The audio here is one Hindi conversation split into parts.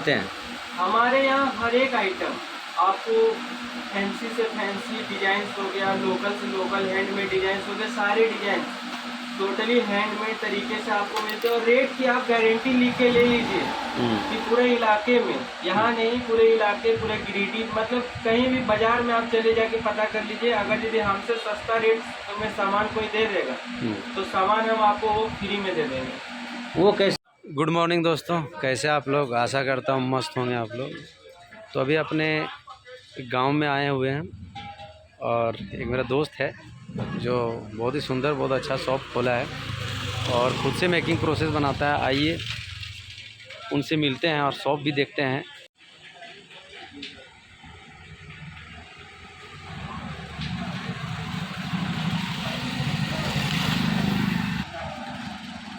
बनाते हैं? हमारे यहाँ हर एक आइटम आपको फैंसी से फैंसी डिजाइन हो गया, लोकल से लोकल हैंडमेड डिजाइन हो गए, सारे डिजाइन टोटली हैंडमेड तरीके से आपको मिलते हैं। और रेट की आप गारंटी लिख के ले लीजिए कि पूरे इलाके में, यहाँ नहीं पूरे इलाके, पूरे गिरिडीह मतलब कहीं भी बाजार में आप चले जाके पता कर लीजिए। अगर यदि हमसे सस्ता रेट में सामान कोई दे देगा तो सामान हम आपको वो फ्री में दे देंगे। वो कैसे? गुड मॉर्निंग दोस्तों, कैसे आप लोग? आशा करता हूँ मस्त होंगे आप लोग। तो अभी अपने गांव में आए हुए हैं और एक मेरा दोस्त है जो बहुत ही सुंदर, बहुत अच्छा शॉप खोला है और खुद से मेकिंग प्रोसेस बनाता है। आइए उनसे मिलते हैं और शॉप भी देखते हैं।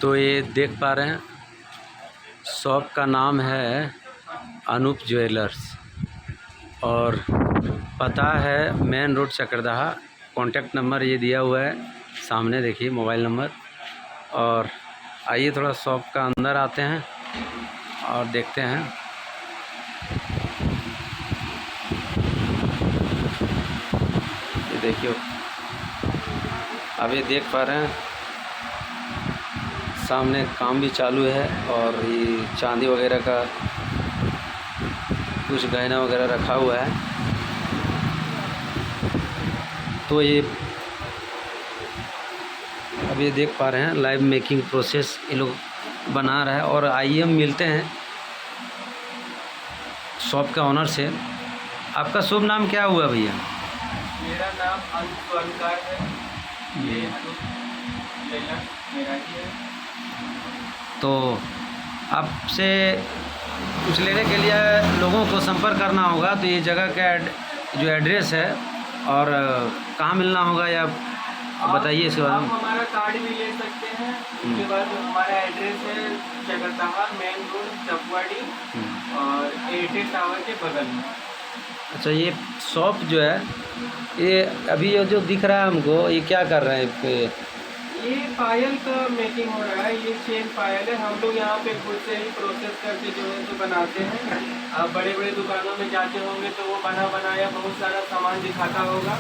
तो ये देख पा रहे हैं, शॉप का नाम है अनूप ज्वेलर्स और पता है मेन रोड चकरदहा। कॉन्टैक्ट नंबर ये दिया हुआ है सामने, देखिए मोबाइल नंबर। और आइए थोड़ा शॉप का अंदर आते हैं और देखते हैं। ये देखिए, अब ये देख पा रहे हैं सामने काम भी चालू है और ये चांदी वगैरह का कुछ गहना वगैरह रखा हुआ है। तो ये अब ये देख पा रहे हैं लाइव मेकिंग प्रोसेस ये लोग बना रहा है। और आइए हम मिलते हैं शॉप के ऑनर से। आपका शुभ नाम क्या हुआ भैया? मेरा नाम अनूप अलकार है, ये अनूप ज्वेलर्स मेरा ही है। तो आपसे कुछ लेने के लिए लोगों को संपर्क करना होगा, तो ये जगह का जो एड्रेस है और कहाँ मिलना होगा या बताइए इसके बारे में। आप हमारा कार्ड भी ले सकते हैं। उसके बाद हमारा एड्रेस है चकरदहा मेन रोड चपवाड़ी और एयरटेल टावर के बगल में। अच्छा, ये शॉप जो है ये अभी ये जो दिख रहा है हमको, ये क्या कर रहे हैं? ये पायल का मेकिंग हो रहा है, ये चेन पायल है। हम लोग यहाँ पे खुद से ही प्रोसेस करके जो है तो बनाते हैं। आप बड़े बड़े दुकानों में जाते होंगे तो वो बना बनाया बहुत सारा सामान दिखाता होगा,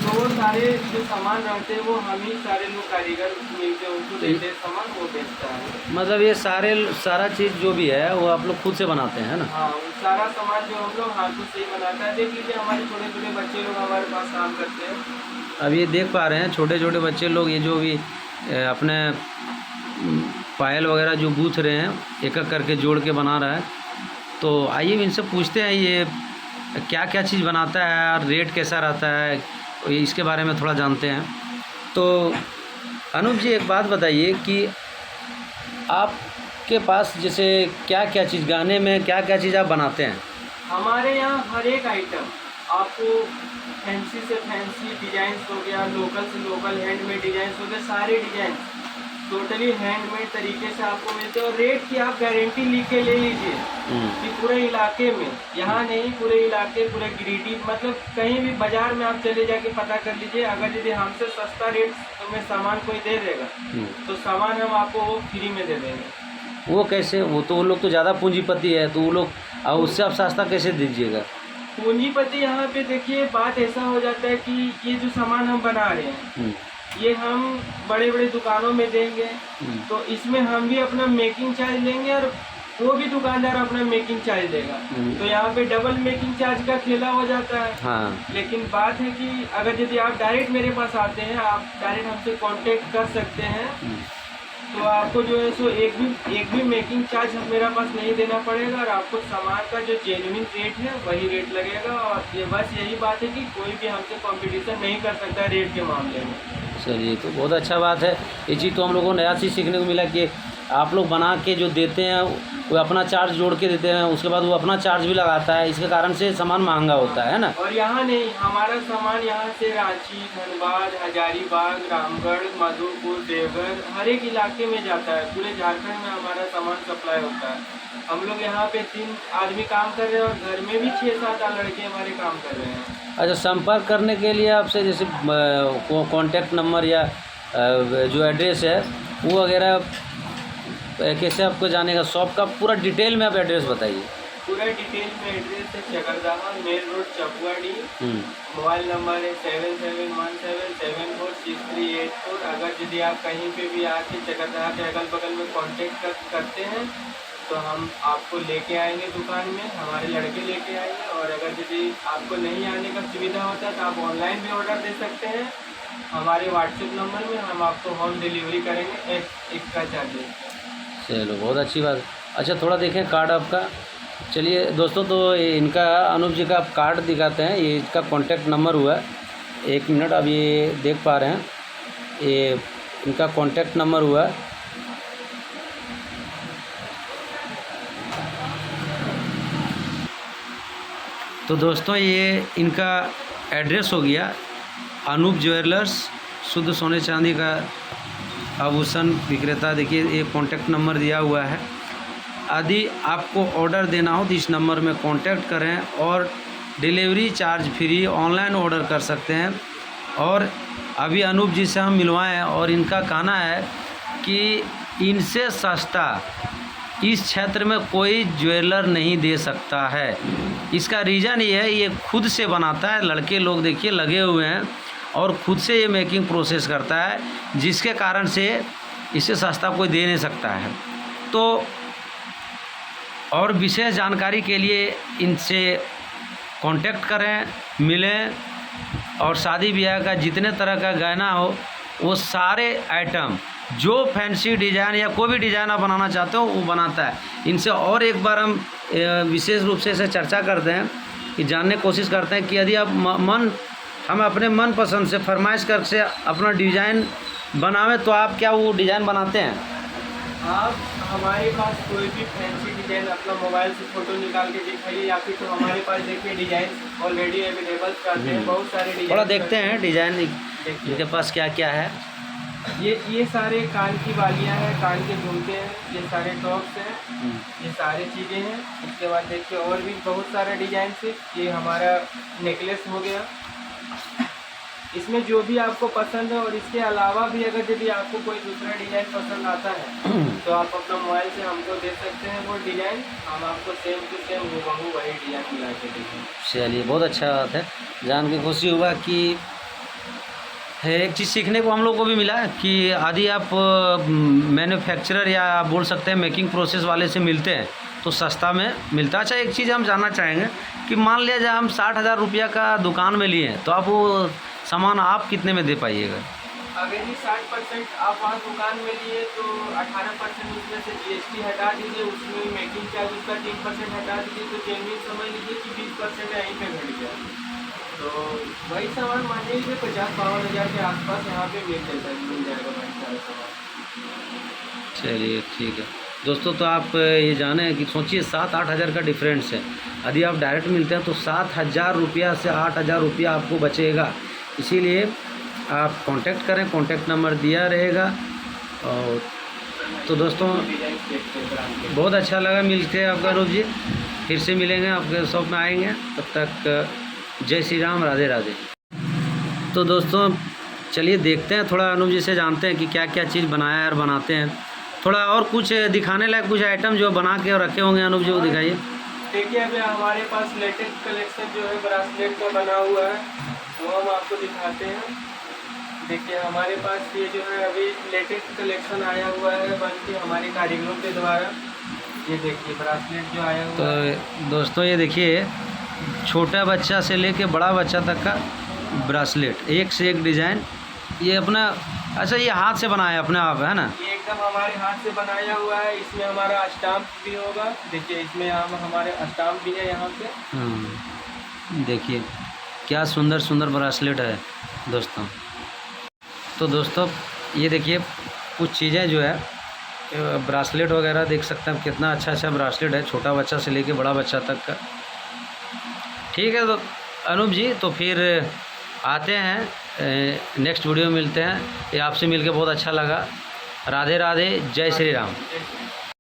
तो वो सारे जो सामान रहते हैं वो हम ही सारे लोग कारीगर मिलके उनको देते हैं सामान, वो बेचता है। मतलब ये सारा चीज़ जो भी है वो आप लोग खुद से बनाते हैं ना? हाँ, वो सारा सामान जो हम लोग हाथों से ही बनाता है। देख लीजिए हमारे छोटे छोटे बच्चे लोग हमारे पास काम करते हैं। अब ये देख पा रहे हैं छोटे छोटे बच्चे लोग, ये जो भी अपने पायल वगैरह जो गूँथ रहे हैं, एक एक करके जोड़ के बना रहा है। तो आइए इनसे पूछते हैं ये क्या क्या चीज़ बनाता है और रेट कैसा रहता है, इसके बारे में थोड़ा जानते हैं। तो अनूप जी एक बात बताइए कि आपके पास जैसे क्या क्या चीज़, गाने में क्या क्या चीज़ आप बनाते हैं? हमारे यहाँ हर एक आइटम आपको फैंसी से फैंसी डिजाइन हो गया, लोकल से लोकल हैंडमेड डिजाइन हो गए, सारे डिजाइन टोटली हैंडमेड तरीके से आपको मिलते हैं। और रेट की आप गारंटी लिख के ले लीजिए कि पूरे इलाके में, यहाँ नहीं पूरे इलाके, पूरे गिरिडीह मतलब कहीं भी बाजार में आप चले जाके पता कर लीजिए। अगर यदि हमसे सस्ता रेट में सामान कोई दे देगा तो सामान हम आपको वो फ्री में दे देंगे। वो कैसे? वो लोग तो ज़्यादा पूंजीपति है, तो वो लोग उससे आप सस्ता कैसे दीजिएगा? पूंजीपति यहाँ पे देखिए बात ऐसा हो जाता है कि ये जो सामान हम बना रहे हैं ये हम बड़े बड़े दुकानों में देंगे तो इसमें हम भी अपना मेकिंग चार्ज लेंगे और वो भी दुकानदार अपना मेकिंग चार्ज देगा, तो यहाँ पे डबल मेकिंग चार्ज का खेला हो जाता है। हाँ। लेकिन बात है कि अगर यदि आप डायरेक्ट मेरे पास आते हैं, आप डायरेक्ट हमसे कांटेक्ट कर सकते हैं, तो आपको जो है सो एक भी मेकिंग चार्ज मेरा पास नहीं देना पड़ेगा और आपको सामान का जो जेन्युइन रेट है वही रेट लगेगा। और ये बस यही बात है कि कोई भी हमसे कंपटीशन नहीं कर सकता रेट के मामले में। चलिए, तो बहुत अच्छा बात है। ये चीज़ तो हम लोगों को नया चीज़ सीखने को मिला कि आप लोग बना के जो देते हैं वो अपना चार्ज जोड़ के देते हैं, उसके बाद वो अपना चार्ज भी लगाता है, इसके कारण से सामान महंगा होता है ना। और यहाँ नहीं, हमारा सामान यहाँ से रांची, धनबाद, हजारीबाग, रामगढ़, मधुपुर, देवघर हर एक इलाके में जाता है। पूरे झारखंड में हमारा सामान सप्लाई होता है। हम लोग यहाँ पे 3 आदमी काम कर रहे हैं और घर में भी 6-7 लड़के हमारे काम कर रहे हैं। अच्छा, संपर्क करने के लिए आपसे जैसे कॉन्टैक्ट नंबर या जो एड्रेस है वो वगैरह कैसे आपको जानेगा? शॉप का पूरा डिटेल में आप एड्रेस बताइए। पूरा डिटेल में एड्रेस है Chakardaha main road Chakuadi. Mobile number है 7717746384। अगर यदि आप कहीं पे भी आके चकरदाहा के अगल बगल में कांटेक्ट करते हैं तो हम आपको लेके आएंगे दुकान में, हमारे लड़के लेके आएंगे। और अगर यदि आपको नहीं आने का सुविधा होता है तो आप ऑनलाइन भी ऑर्डर दे सकते हैं हमारे व्हाट्सएप नंबर में, हम आपको होम डिलीवरी करेंगे एक्स्ट्रा चार्जेस। चलो बहुत अच्छी बात। अच्छा थोड़ा देखें कार्ड आपका। चलिए दोस्तों, तो इनका अनूप जी का आप कार्ड दिखाते हैं। ये इसका कॉन्टैक्ट नंबर हुआ है, 1 मिनट, अब ये देख पा रहे हैं, ये इनका कॉन्टैक्ट नंबर हुआ है। तो दोस्तों ये इनका एड्रेस हो गया अनूप ज्वेलर्स, शुद्ध सोने चांदी का आभूषण विक्रेता। देखिए ये कॉन्टैक्ट नंबर दिया हुआ है। यदि आपको ऑर्डर देना हो तो इस नंबर में कांटेक्ट करें और delivery charge free online order कर सकते हैं। और अभी अनूप जी से हम मिलवाए हैं और इनका कहना है कि इनसे सस्ता इस क्षेत्र में कोई ज्वेलर नहीं दे सकता है। इसका रीज़न ये है, ये खुद से बनाता है, लड़के लोग देखिए लगे हुए हैं और खुद से ये मेकिंग प्रोसेस करता है, जिसके कारण से इससे सस्ता कोई दे नहीं सकता है। तो और विशेष जानकारी के लिए इनसे कांटेक्ट करें, मिलें। और शादी ब्याह का जितने तरह का गहना हो वो सारे आइटम, जो फैंसी डिज़ाइन या कोई भी डिज़ाइन आप बनाना चाहते हो वो बनाता है। इनसे और एक बार हम विशेष रूप से इसे चर्चा करते हैं कि जानने की कोशिश करते हैं कि यदि आप हम अपने मन पसंद से फरमाइश करके अपना डिज़ाइन बनावें तो आप क्या वो डिज़ाइन बनाते हैं? आप हमारे पास कोई भी फैंसी डिज़ाइन अपना मोबाइल से फ़ोटो निकाल के दिखाइए, या फिर तो हमारे पास देखिए डिज़ाइन ऑलरेडी अवेलेबल करते हैं, बहुत सारे डिज़ाइन। थोड़ा देखते हैं डिज़ाइन इनके पास क्या क्या है। ये सारे कान की बालियाँ हैं, कान के झुमके हैं, ये सारे टॉप्स हैं, ये सारी चीज़ें हैं। इसके बाद देखिए और भी बहुत सारे डिज़ाइन है। ये हमारा नेकलेस हो गया, इसमें जो भी आपको पसंद है। और इसके अलावा भी अगर यदि आपको कोई दूसरा डिज़ाइन पसंद आता है तो आप अपना मोबाइल से हमको दे सकते हैं वो डिज़ाइन, हम आपको सेम टू सेम हूबहू वही डिज़ाइन मिला के देंगे। चलिए बहुत अच्छा बात है, जान के खुशी हुआ कि एक चीज़ सीखने को हम लोग को भी मिला कि यदि आप मैन्युफैक्चरर या आप बोल सकते हैं मेकिंग प्रोसेस वाले से मिलते हैं तो सस्ता में मिलता है। अच्छा एक चीज़ हम जानना चाहेंगे कि मान लिया जाए हम 60,000 रुपया का दुकान में लिए तो आप वो सामान आप कितने में दे पाइएगा? अगर ये 60% आप वहाँ दुकान में लिए तो 18% उसमें से GST हटा दीजिए, उसमें मेकिंग चार्ज उसका 3% हटा दीजिए, तो जेन्युइन समझ लीजिए कि 20% यहीं पे घट गया। तो वही सामान मान लीजिए 50-52 हज़ार के आसपास यहाँ पे मिल जाएगा भाई सारा सामान। चलिए ठीक है दोस्तों, तो आप ये जाने कि सोचिए 7-8 हज़ार का डिफरेंस है। यदि आप डायरेक्ट मिलते हैं तो 7,000 रुपया से 8,000 रुपया आपको बचेगा। इसीलिए आप कांटेक्ट करें, कांटेक्ट नंबर दिया रहेगा। और तो दोस्तों बहुत अच्छा लगा मिलके आपका अनूप जी, फिर से मिलेंगे, आपके शॉप में आएंगे। तब तक जय श्री राम, राधे राधे। तो दोस्तों चलिए देखते हैं, थोड़ा अनूप जी से जानते हैं कि क्या क्या चीज़ बनाया और बनाते हैं। थोड़ा और कुछ दिखाने लायक कुछ आइटम जो बना के रखे होंगे अनूप जी, वो दिखाइए। देखिए अभी हमारे पास लेटेस्ट कलेक्शन जो है ब्रासलेट का बना हुआ है वो हम आपको दिखाते हैं। देखिए हमारे पास ये जो है अभी लेटेस्ट कलेक्शन आया हुआ है बन के हमारे कारीगरों के द्वारा। ये देखिए ब्रासलेट जो आया हुआ है। तो दोस्तों ये देखिए छोटा बच्चा से लेके बड़ा बच्चा तक का ब्रासलेट, एक से एक डिज़ाइन। ये अपना अच्छा ये हाथ से बनाया है अपने आप, है ना? ये एकदम हमारे हाथ से बनाया हुआ है। इसमें हमारा स्टाम्प भी होगा, देखिए इसमें हमारे स्टाम्प भी है यहाँ पे। देखिए क्या सुंदर सुंदर ब्रासलेट है दोस्तों। तो दोस्तों ये देखिए कुछ चीज़ें जो है ब्रासलेट वगैरह देख सकते हैं, कितना अच्छा अच्छा ब्रासलेट है, छोटा बच्चा से लेके बड़ा बच्चा तक का। ठीक है तो अनूप जी, तो फिर आते हैं नेक्स्ट वीडियो में मिलते हैं। ये आपसे मिलके बहुत अच्छा लगा। राधे राधे, जय श्री राम।